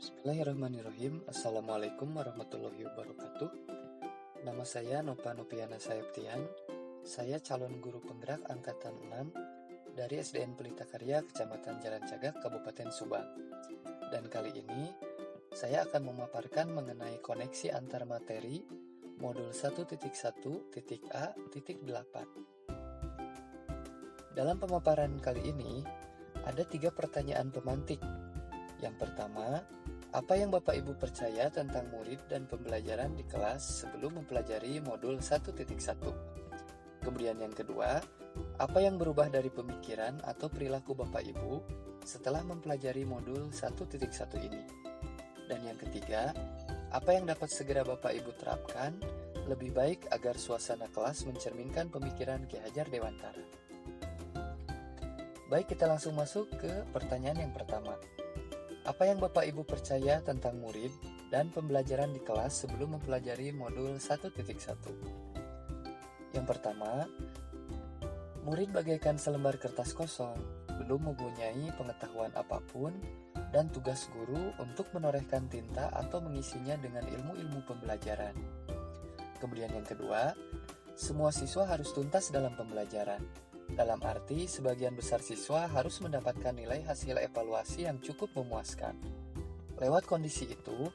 Bismillahirrahmanirrahim. Assalamualaikum warahmatullahi wabarakatuh. Nama saya Nova Nopiana Sayaptian. Saya calon guru penggerak angkatan 6 dari SDN Pelita Karya, Kecamatan Jalan Cagak, Kabupaten Subang. Dan kali ini saya akan memaparkan mengenai koneksi antar materi modul 1.1.A.8. Dalam pemaparan kali ini ada 3 pertanyaan pemantik. Yang pertama, apa yang Bapak Ibu percaya tentang murid dan pembelajaran di kelas sebelum mempelajari modul 1.1? Kemudian yang kedua, apa yang berubah dari pemikiran atau perilaku Bapak Ibu setelah mempelajari modul 1.1 ini? Dan yang ketiga, apa yang dapat segera Bapak Ibu terapkan lebih baik agar suasana kelas mencerminkan pemikiran Ki Hajar Dewantara? Baik, kita langsung masuk ke pertanyaan yang pertama. Apa yang Bapak Ibu percaya tentang murid dan pembelajaran di kelas sebelum mempelajari modul 1.1? Yang pertama, murid bagaikan selembar kertas kosong, belum mempunyai pengetahuan apapun dan tugas guru untuk menorehkan tinta atau mengisinya dengan ilmu-ilmu pembelajaran. Kemudian yang kedua, semua siswa harus tuntas dalam pembelajaran. Dalam arti, sebagian besar siswa harus mendapatkan nilai hasil evaluasi yang cukup memuaskan. Lewat kondisi itu,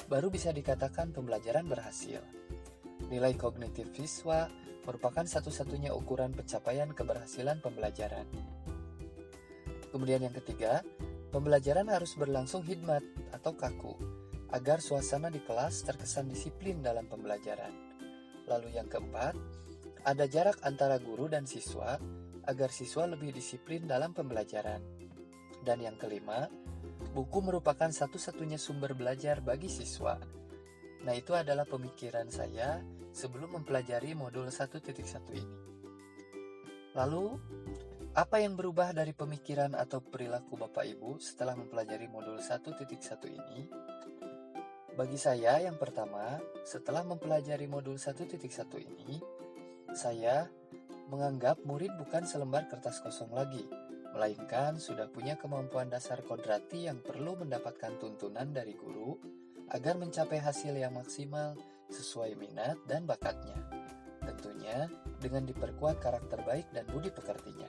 baru bisa dikatakan pembelajaran berhasil. Nilai kognitif siswa merupakan satu-satunya ukuran pencapaian keberhasilan pembelajaran. Kemudian yang ketiga, pembelajaran harus berlangsung hikmat atau kaku, agar suasana di kelas terkesan disiplin dalam pembelajaran. Lalu yang keempat, ada jarak antara guru dan siswa, agar siswa lebih disiplin dalam pembelajaran. Dan yang kelima, buku merupakan satu-satunya sumber belajar bagi siswa. Nah, itu adalah pemikiran saya sebelum mempelajari modul 1.1 ini. Lalu, apa yang berubah dari pemikiran atau perilaku Bapak Ibu setelah mempelajari modul 1.1 ini? Bagi saya, yang pertama, setelah mempelajari modul 1.1 ini, saya menganggap murid bukan selembar kertas kosong lagi, melainkan sudah punya kemampuan dasar kodrati yang perlu mendapatkan tuntunan dari guru agar mencapai hasil yang maksimal sesuai minat dan bakatnya. Tentunya dengan diperkuat karakter baik dan budi pekertinya.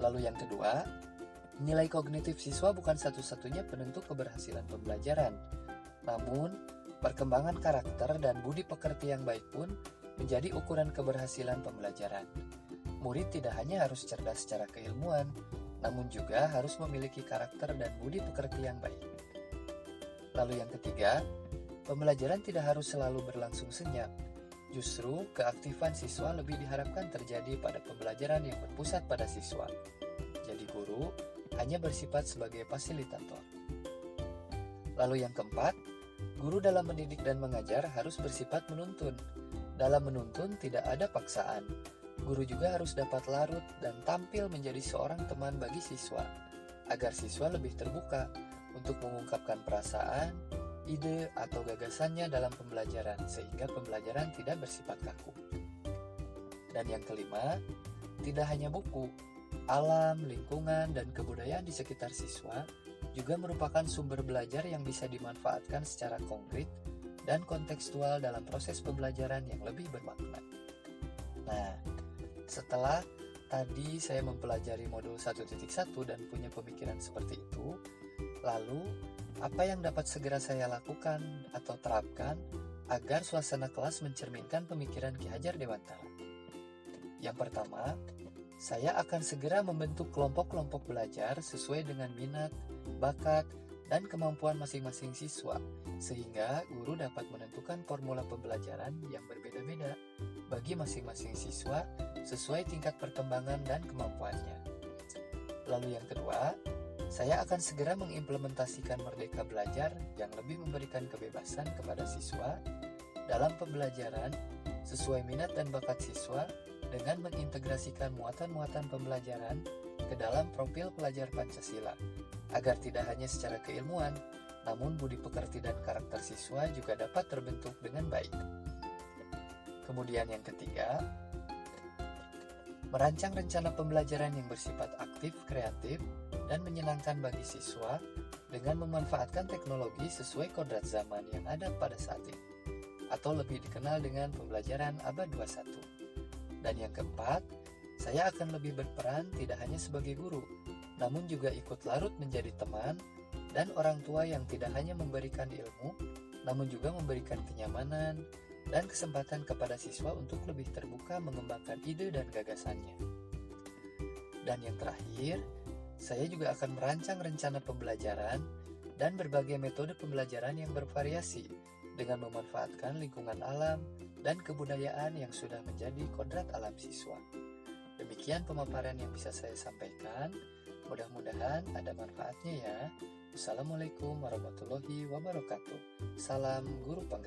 Lalu yang kedua, nilai kognitif siswa bukan satu-satunya penentu keberhasilan pembelajaran. Namun, perkembangan karakter dan budi pekerti yang baik pun menjadi ukuran keberhasilan pembelajaran. Murid tidak hanya harus cerdas secara keilmuan, namun juga harus memiliki karakter dan budi pekerti yang baik. Lalu yang ketiga, pembelajaran tidak harus selalu berlangsung senyap. Justru, keaktifan siswa lebih diharapkan terjadi pada pembelajaran yang berpusat pada siswa. Jadi guru hanya bersifat sebagai fasilitator. Lalu yang keempat, guru dalam mendidik dan mengajar harus bersifat menuntun. Dalam menuntun tidak ada paksaan. Guru juga harus dapat larut dan tampil menjadi seorang teman bagi siswa, agar siswa lebih terbuka untuk mengungkapkan perasaan, ide, atau gagasannya dalam pembelajaran, sehingga pembelajaran tidak bersifat kaku. Dan yang kelima, tidak hanya buku, alam, lingkungan, dan kebudayaan di sekitar siswa juga merupakan sumber belajar yang bisa dimanfaatkan secara konkret dan kontekstual dalam proses pembelajaran yang lebih bermakna. Nah, setelah tadi saya mempelajari modul 1.1 dan punya pemikiran seperti itu, lalu apa yang dapat segera saya lakukan atau terapkan agar suasana kelas mencerminkan pemikiran Ki Hajar Dewantara? Yang pertama, saya akan segera membentuk kelompok-kelompok belajar sesuai dengan minat, bakat, dan kemampuan masing-masing siswa, sehingga guru dapat menentukan formula pembelajaran yang berbeda-beda bagi masing-masing siswa sesuai tingkat perkembangan dan kemampuannya. Lalu yang kedua, saya akan segera mengimplementasikan Merdeka Belajar yang lebih memberikan kebebasan kepada siswa dalam pembelajaran sesuai minat dan bakat siswa dengan mengintegrasikan muatan-muatan pembelajaran ke dalam profil pelajar Pancasila, agar tidak hanya secara keilmuan, namun budi pekerti dan karakter siswa juga dapat terbentuk dengan baik. Kemudian yang ketiga, Merancang rencana pembelajaran yang bersifat aktif, kreatif, dan menyenangkan bagi siswa dengan memanfaatkan teknologi sesuai kodrat zaman yang ada pada saat ini, atau lebih dikenal dengan pembelajaran abad 21. Dan yang keempat, saya akan lebih berperan tidak hanya sebagai guru, namun juga ikut larut menjadi teman dan orang tua yang tidak hanya memberikan ilmu, namun juga memberikan kenyamanan dan kesempatan kepada siswa untuk lebih terbuka mengembangkan ide dan gagasannya. Dan yang terakhir, saya juga akan merancang rencana pembelajaran dan berbagai metode pembelajaran yang bervariasi dengan memanfaatkan lingkungan alam dan kebudayaan yang sudah menjadi kodrat alam siswa. Demikian pemaparan yang bisa saya sampaikan. Mudah-mudahan ada manfaatnya ya. Wassalamualaikum warahmatullahi wabarakatuh. Salam Guru Penggerak.